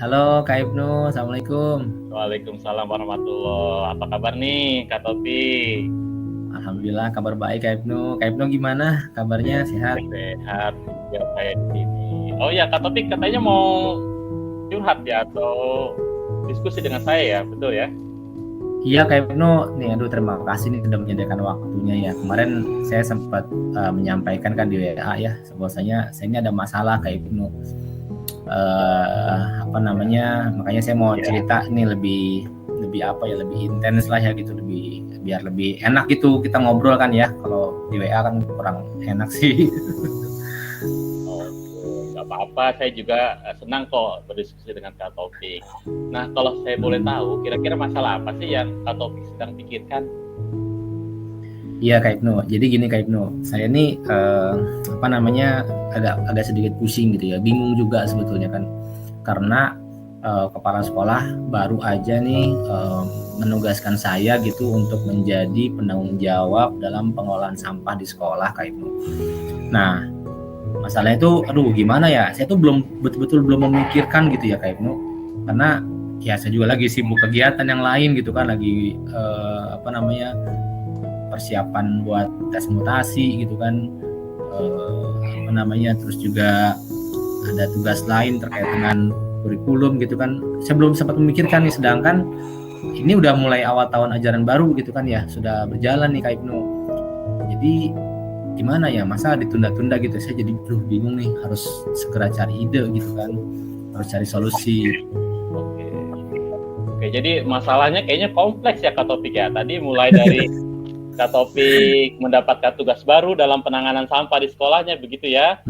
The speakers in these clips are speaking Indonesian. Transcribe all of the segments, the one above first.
Halo Kak Ibnu, Assalamualaikum. Waalaikumsalam warahmatullahi. Apa kabar nih, Kak Topi? Alhamdulillah kabar baik Kak Ibnu. Kak Ibnu gimana? Kabarnya sehat? Sehat ya kayak di sini. Oh ya, Kak Topi katanya mau curhat ya atau diskusi dengan saya ya, betul ya? Iya Kak Ibnu, nih aduh terima kasih nih sudah menyediakan waktunya ya. Kemarin saya sempat menyampaikan kan di WA ya, bahwasanya saya ini ada masalah Kak Ibnu. Makanya saya mau cerita ini lebih apa ya, lebih intens lah ya gitu, biar lebih enak gitu kita ngobrol kan ya. Kalau di WA kan kurang enak sih. Nggak apa-apa, saya juga senang kok berdiskusi dengan Kak Taufik. Nah, kalau saya boleh tahu, kira-kira masalah apa sih yang Kak Taufik sedang pikirkan? Iya Kak Ibnu, jadi gini Kak Ibnu, saya ini agak sedikit pusing gitu ya, bingung juga sebetulnya kan, karena kepala sekolah baru aja nih menugaskan saya gitu untuk menjadi penanggung jawab dalam pengelolaan sampah di sekolah Kak Ibnu. Nah, masalahnya itu, gimana ya, saya tuh betul-betul belum memikirkan gitu ya Kak Ibnu, karena ya saya juga lagi sibuk kegiatan yang lain gitu kan, lagi persiapan buat tes mutasi gitu kan, terus juga ada tugas lain terkait dengan kurikulum gitu kan. Saya belum sempat memikirkan nih, sedangkan ini udah mulai awal tahun ajaran baru gitu kan ya, sudah berjalan nih Kak Ibnu. Jadi gimana ya, masa ditunda-tunda gitu, saya jadi bingung nih, harus segera cari ide gitu kan, harus cari solusi. Oke, jadi masalahnya kayaknya kompleks ya Kak Topik ya. Tadi mulai dari Kak Topik mendapatkan tugas baru dalam penanganan sampah di sekolahnya, begitu ya.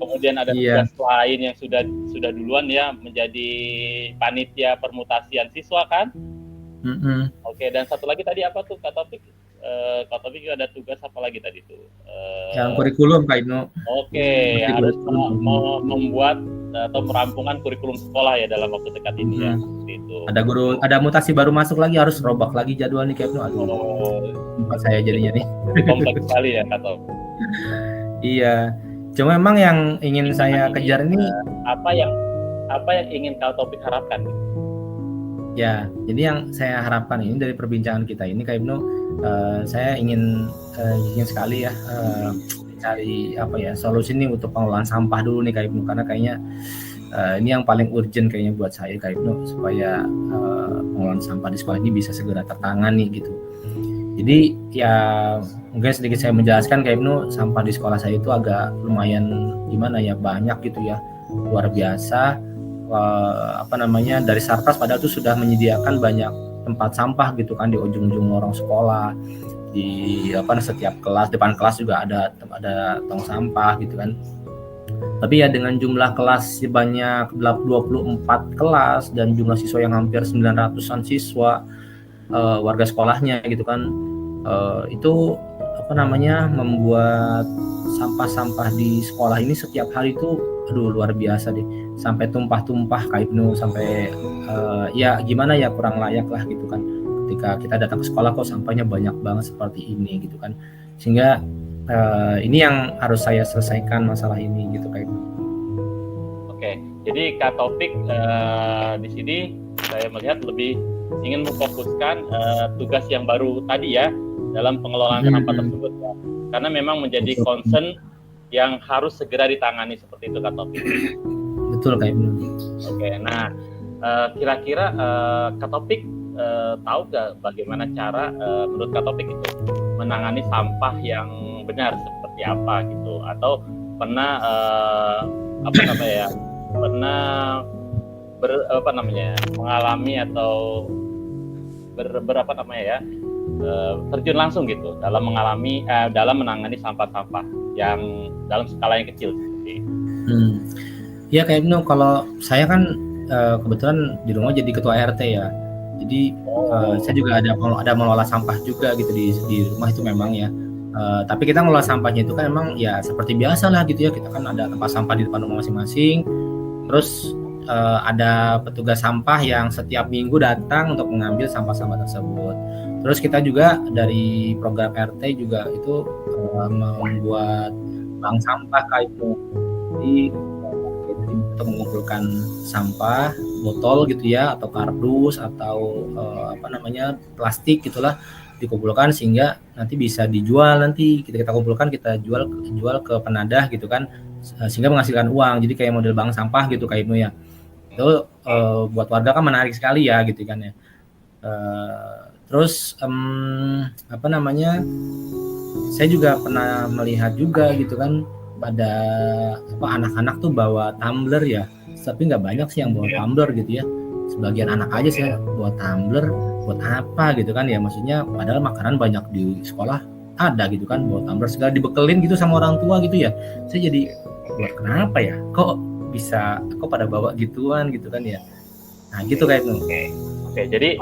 Kemudian ada tugas lain yang sudah duluan ya, menjadi panitia permutasian siswa kan. Oke, dan satu lagi tadi apa tuh Kak Topik? Kak Topik juga ada tugas apa lagi tadi tuh? Yang kurikulum Kak Ibnu. Oke, harus membuat atau merampungkan kurikulum sekolah ya dalam waktu dekat ini ya. Itu. Ada mutasi baru masuk lagi, harus robak lagi jadwal nih Kak Ibnu. Tempat saya jadinya nih. Kompleks sekali ya Kak Topik. Iya. Cuma memang yang ingin saya kejar ini apa yang ingin Kak Topik harapkan? Ya, jadi yang saya harapkan ini dari perbincangan kita ini Kak Ibnu, saya ingin sekali ya cari solusi nih untuk pengelolaan sampah dulu nih Kak Ibnu, karena kayaknya ini yang paling urgent kayaknya buat saya Kak Ibnu, supaya pengelolaan sampah di sekolah ini bisa segera tertangani gitu. Jadi ya mungkin sedikit saya menjelaskan Kak Ibnu, sampah di sekolah saya itu agak lumayan banyak gitu ya, luar biasa. Dari Sarkas padahal itu sudah menyediakan banyak tempat sampah gitu kan, di ujung-ujung lorong sekolah, di setiap kelas, depan kelas juga ada tong sampah gitu kan. Tapi ya dengan jumlah kelas sebanyak 24 kelas dan jumlah siswa yang hampir 900-an siswa, warga sekolahnya gitu kan, itu membuat sampah-sampah di sekolah ini setiap hari itu luar biasa deh, sampai tumpah-tumpah Kak Ibnu, sampai ya gimana ya, kurang layak lah gitu kan, ketika kita datang ke sekolah kok sampahnya banyak banget seperti ini gitu kan. Sehingga ini yang harus saya selesaikan masalah ini gitu Kak Ibnu. Oke, jadi Kak Taufik di sini saya melihat lebih ingin memfokuskan tugas yang baru tadi ya dalam pengelolaan sampah tersebut ya. Karena memang menjadi concern yang harus segera ditangani, seperti itu Kak Taufik. Betul Kak Ibnu. Oke, nah kira-kira Kak Taufik tahu nggak bagaimana cara menurut Kak Taufik itu menangani sampah yang benar seperti apa gitu, atau pernah mengalami atau terjun langsung gitu dalam menangani sampah-sampah yang dalam skala yang kecil seperti itu. Ya Kak Ibnu, kalau saya kan kebetulan di rumah jadi ketua RT ya. Jadi saya juga ada mengelola sampah juga gitu di rumah itu memang ya. Tapi kita mengelola sampahnya itu kan memang ya seperti biasa lah gitu ya. Kita kan ada tempat sampah di depan rumah masing-masing. Terus ada petugas sampah yang setiap minggu datang untuk mengambil sampah-sampah tersebut. Terus kita juga dari program RT juga itu membuat bank sampah Kak Ibnu. Jadi untuk mengumpulkan sampah botol gitu ya, atau kardus atau plastik gitulah, dikumpulkan sehingga nanti bisa dijual, nanti kita kumpulkan, kita jual ke penadah gitu kan, sehingga menghasilkan uang. Jadi kayak model bank sampah gitu Kak Ibnu ya. Itu buat warga kan menarik sekali ya gitu kan ya. Terus saya juga pernah melihat juga gitu kan, pada anak-anak tuh bawa tumbler ya, tapi nggak banyak sih yang bawa tumbler gitu ya. Sebagian anak aja sih bawa tumbler, buat apa gitu kan ya, maksudnya padahal makanan banyak di sekolah ada gitu kan, bawa tumbler segala dibekelin gitu sama orang tua gitu ya. Saya jadi buat kenapa ya, kok pada bawa gituan gitu kan ya. Nah gitu kayak itu. Oke, jadi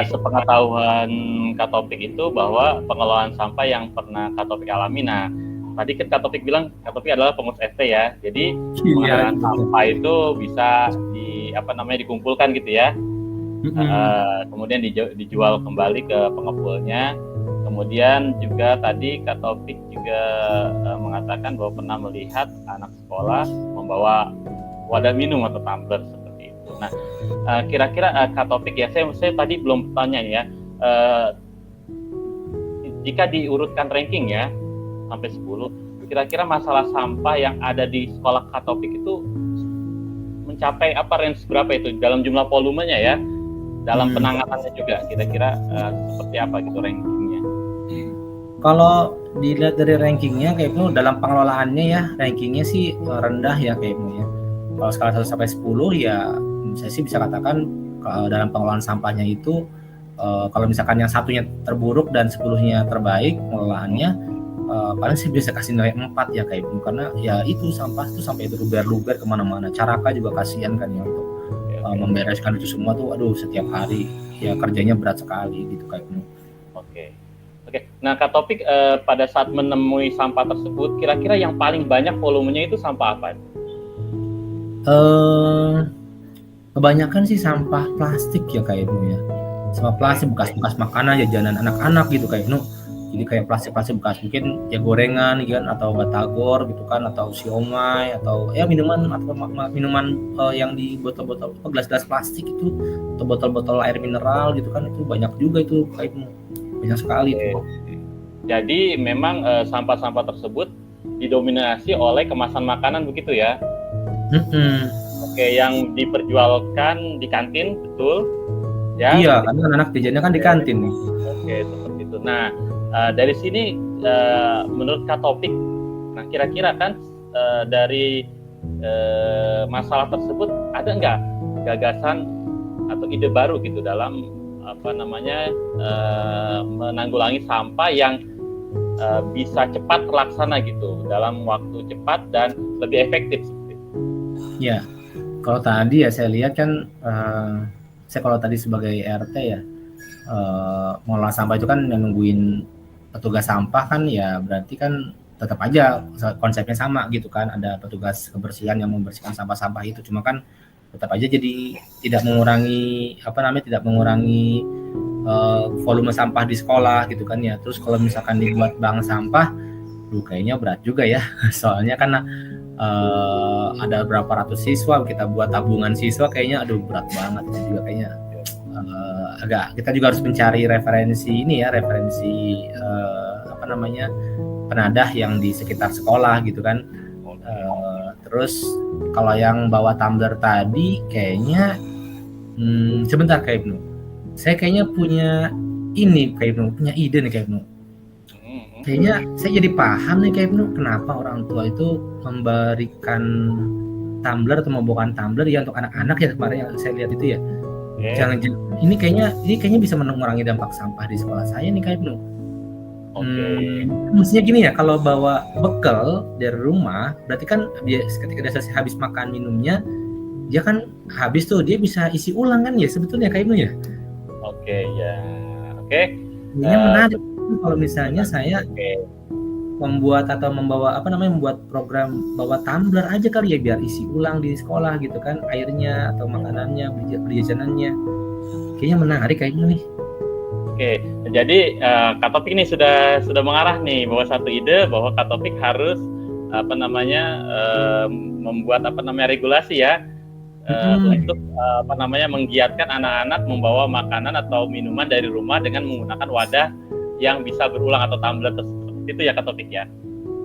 sepengetahuan Kak Taufik itu bahwa pengelolaan sampah yang pernah Kak Taufik alami. Nah, tadi Kak Taufik bilang Kak Taufik adalah pengurus FT ya. Jadi pengelolaan sampah itu bisa dikumpulkan gitu ya. Kemudian dijual kembali ke pengepulnya. Kemudian juga tadi Kak Taufik juga mengatakan bahwa pernah melihat anak sekolah membawa wadah minum atau tumbler seperti itu. Nah, kira-kira Kak Taufik ya, saya tadi belum tanya ya. Jika diurutkan ranking ya sampai 10, kira-kira masalah sampah yang ada di sekolah Kak Taufik itu mencapai range berapa itu dalam jumlah volumenya ya, dalam penanganannya juga kira-kira seperti apa gitu rankingnya? Kalau dilihat dari rankingnya kayak itu, dalam pengelolaannya ya rankingnya sih rendah ya kayak itu ya. Kalau skala 1 sampai 10 ya saya sih bisa katakan dalam pengelolaan sampahnya itu kalau misalkan yang satunya terburuk dan 10-nya terbaik pengelolaannya, paling sih bisa kasih nilai 4 ya kayak itu, karena ya itu sampah tuh sampai itu luber-luber kemana-mana. Caraka juga kasihan kan ya untuk membereskan itu semua tuh, aduh setiap hari ya kerjanya berat sekali gitu kayak itu. Oke. Nah Kak Taufik pada saat menemui sampah tersebut, kira-kira yang paling banyak volumenya itu sampah apa? Kebanyakan sih sampah plastik ya kayak itu ya. Sampah plastik bekas-bekas makanan, jajanan anak-anak gitu kayak itu. Jadi kayak plastik-plastik bekas mungkin ya gorengan gitu kan, atau batagor gitu kan, atau siomay, atau ya minuman yang di botol-botol gelas-gelas plastik itu, atau botol-botol air mineral gitu kan, itu banyak juga itu kayak itu, banyak sekali itu. Jadi memang sampah-sampah tersebut didominasi oleh kemasan makanan begitu ya? Oke, yang diperjualkan di kantin, betul? Ya. Iya, karena anak-anak jajannya kan di kantin nih. Oke, seperti itu. Nah, dari sini menurut Kak Taufik, nah kira-kira kan dari masalah tersebut ada nggak gagasan atau ide baru gitu dalam menanggulangi sampah yang bisa cepat terlaksana gitu dalam waktu cepat dan lebih efektif seperti itu? Ya, kalau tadi ya saya lihat kan, saya kalau tadi sebagai RT ya, mengolah sampah itu kan nungguin petugas sampah kan ya, berarti kan tetap aja konsepnya sama gitu kan, ada petugas kebersihan yang membersihkan sampah-sampah itu, cuma kan tetap aja jadi tidak mengurangi volume sampah di sekolah gitu kan ya. Terus kalau misalkan dibuat bank sampah, kayaknya berat juga ya. Soalnya kan ada berapa ratus siswa, kita buat tabungan siswa kayaknya berat banget. Itu juga kayaknya kita juga harus mencari referensi penadah yang di sekitar sekolah gitu kan. Terus kalau yang bawa tumbler tadi kayaknya sebentar Kak Ibnu, saya kayaknya punya ide nih Kak Ibnu. Kayaknya saya jadi paham nih Kak Ibnu, kenapa orang tua itu memberikan tumbler atau membawakan tumbler ya untuk anak-anak ya, kemarin yang saya lihat itu ya. Jangan-jangan ini kayaknya bisa mengurangi dampak sampah di sekolah saya nih Kak Ibnu. Maksudnya gini ya, kalau bawa bekal dari rumah, berarti kan dia ketika dia selesai habis makan minumnya, dia kan habis tuh, dia bisa isi ulang kan ya sebetulnya Kak Ibnu ya. Ini menarik kalau misalnya saya membuat program bawa tumbler aja kali ya, biar isi ulang di sekolah gitu kan, airnya atau makanannya, beli jajanannya. Kayaknya menarik kayaknya nih. Oke, jadi Kak Taufik ini sudah mengarah nih bahwa satu ide bahwa Kak Taufik harus membuat regulasi ya untuk menggiatkan anak-anak membawa makanan atau minuman dari rumah dengan menggunakan wadah yang bisa berulang atau tumbler seperti itu ya Kak Taufik ya.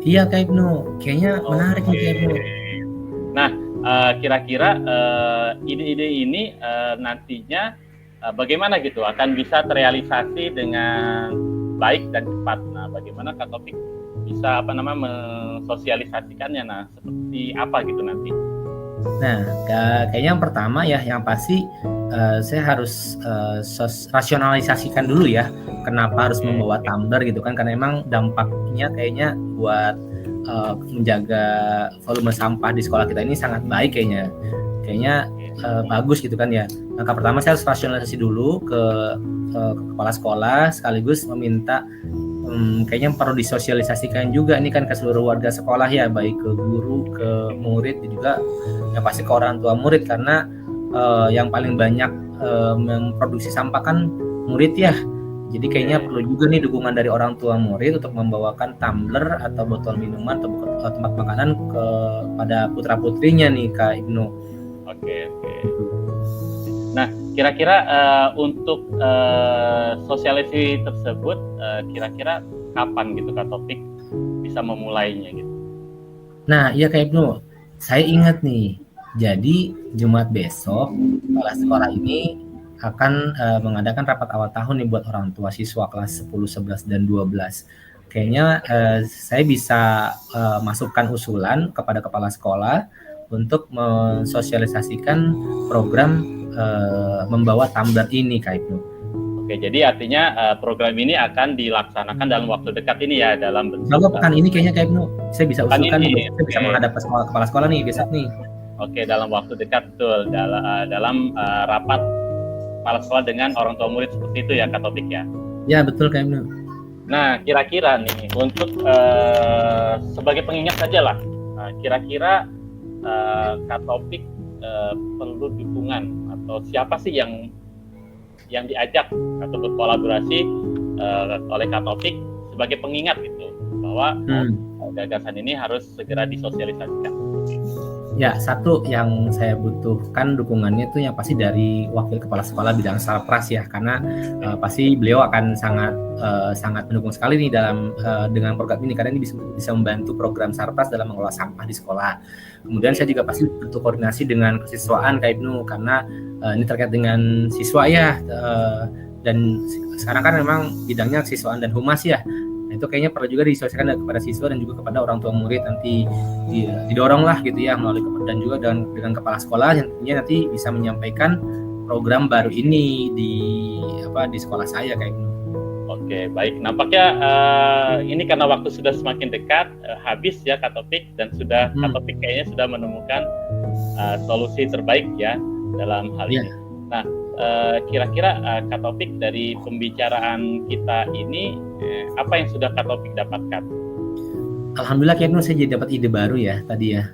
Iya Kak Ibnu, kayaknya menarik nih Kak Ibnu. Nah, kira-kira ide-ide ini nantinya bagaimana gitu akan bisa terrealisasi dengan baik dan cepat. Nah, bagaimana Kak Taufik bisa mensosialisasikannya? Nah, seperti apa gitu nanti? Nah, kayaknya yang pertama ya, yang pasti saya harus rasionalisasikan dulu ya, kenapa harus membawa tumbler gitu kan, karena emang dampaknya kayaknya buat menjaga volume sampah di sekolah kita ini sangat baik kayaknya bagus gitu kan ya. Langkah pertama saya harus rasionalisasi dulu ke kepala sekolah, sekaligus meminta kayaknya perlu disosialisasikan juga nih kan ke seluruh warga sekolah ya, baik ke guru, ke murid, dan juga yang pasti ke orang tua murid, karena yang paling banyak memproduksi sampah kan murid ya. Jadi kayaknya perlu juga nih dukungan dari orang tua murid untuk membawakan tumbler atau botol minuman atau tempat makanan kepada putra-putrinya nih Kak Ibnu. Oke. Nah, kira-kira untuk sosialisasi tersebut kira-kira kapan gitu Kak Taufik bisa memulainya gitu? Nah, iya Kak Ibnu, saya ingat nih. Jadi Jumat besok kepala sekolah ini akan mengadakan rapat awal tahun nih buat orang tua siswa kelas 10, 11, dan 12. Kayaknya saya bisa masukkan usulan kepada kepala sekolah untuk mensosialisasikan program membawa tumbler ini Kak Ibnu. Oke, jadi artinya program ini akan dilaksanakan dalam waktu dekat ini ya, dalam bentuk pekan ini kayaknya Kak Ibnu. Saya bisa usulkan nih, saya bisa menghadap ke kepala sekolah nih besok nih. Oke, dalam waktu dekat betul dalam rapat kepala sekolah dengan orang tua murid seperti itu ya Kak Taufik ya. Ya betul Kak Ibnu. Nah, kira-kira nih untuk sebagai pengingat saja lah, kira-kira Kak Taufik perlu dukungan atau siapa sih yang diajak atau berkolaborasi oleh Kak Taufik sebagai pengingat gitu bahwa gagasan ini harus segera disosialisasikan. Ya, satu yang saya butuhkan dukungannya itu yang pasti dari wakil kepala sekolah bidang sarpras ya, karena pasti beliau akan sangat mendukung sekali nih dalam dengan program ini, karena ini bisa membantu program sarpras dalam mengelola sampah di sekolah. Kemudian saya juga pasti butuh koordinasi dengan kesiswaan Kak Ibnu, karena ini terkait dengan siswa ya, dan sekarang kan memang bidangnya kesiswaan dan humas ya. Nah, itu kayaknya perlu juga disosialisasikan kepada siswa dan juga kepada orang tua murid, nanti didorong lah gitu ya melalui dan juga dengan kepala sekolah yang tentunya nanti bisa menyampaikan program baru ini di sekolah saya kayak gitu. Oke, baik. Nampaknya ini karena waktu sudah semakin dekat habis ya Kak Taufik, dan sudah Kak Taufik kayaknya sudah menemukan solusi terbaik ya dalam hal ini. Nah, kira-kira Kak Taufik dari pembicaraan kita ini apa yang sudah Kak Taufik dapatkan? Alhamdulillah kayaknya saya jadi dapat ide baru ya tadi ya.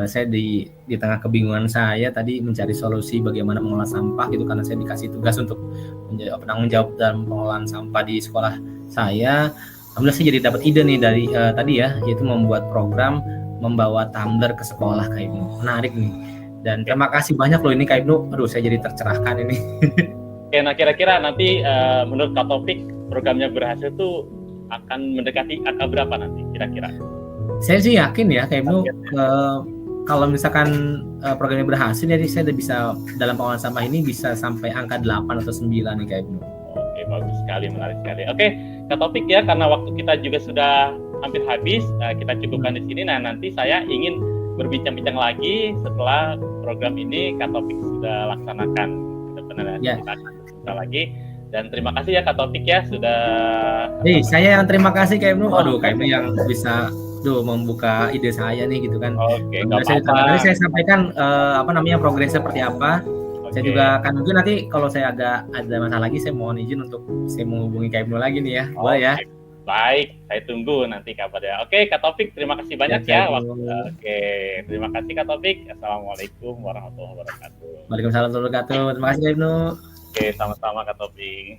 Saya di tengah kebingungan saya tadi mencari solusi bagaimana mengolah sampah gitu, karena saya dikasih tugas untuk menjadi penanggung jawab dalam pengelolaan sampah di sekolah saya. Alhamdulillah saya jadi dapat ide nih dari tadi ya, yaitu membuat program membawa tumbler ke sekolah Kak Ibnu. Menarik nih. Dan terima kasih banyak loh ini Kak Ibnu. Aduh, saya jadi tercerahkan ini. Oke, nah kira-kira nanti menurut Kak Taufik programnya berhasil tuh akan mendekati angka berapa nanti kira-kira? Saya sih yakin ya Kak Ibnu, kalau misalkan programnya berhasil, jadi saya udah bisa dalam pengelolaan sampah ini bisa sampai angka 8 atau 9 nih Kak Ibnu. Oke, bagus sekali, menarik sekali. Oke, Kak Taufik ya, karena waktu kita juga sudah hampir habis, kita cukupkan di sini. Nah, nanti saya ingin berbincang-bincang lagi setelah program ini Kak Taufik sudah laksanakan. Benar-benar kita akan berbincang lagi. Dan terima kasih ya Kak Taufik ya sudah. Saya yang terima kasih Kak Ibnu. Aduh, Kak Ibnu yang bisa membuka ide saya nih gitu kan. Oke, nggak apa-apa. Nanti saya sampaikan progresnya seperti apa. Saya juga akan mungkin nanti kalau saya agak ada masalah lagi, saya mohon izin untuk saya menghubungi Kak Ibnu lagi nih ya. Boleh ya? Baik, saya tunggu nanti kabarnya. Oke, Kak Taufik, terima kasih banyak ya. Oke, terima kasih Kak Taufik. Assalamualaikum warahmatullahi wabarakatuh. Waalaikumsalam warahmatullahi wabarakatuh. Terima kasih Kak Ibnu. Oke, sama-sama Kak Taufik.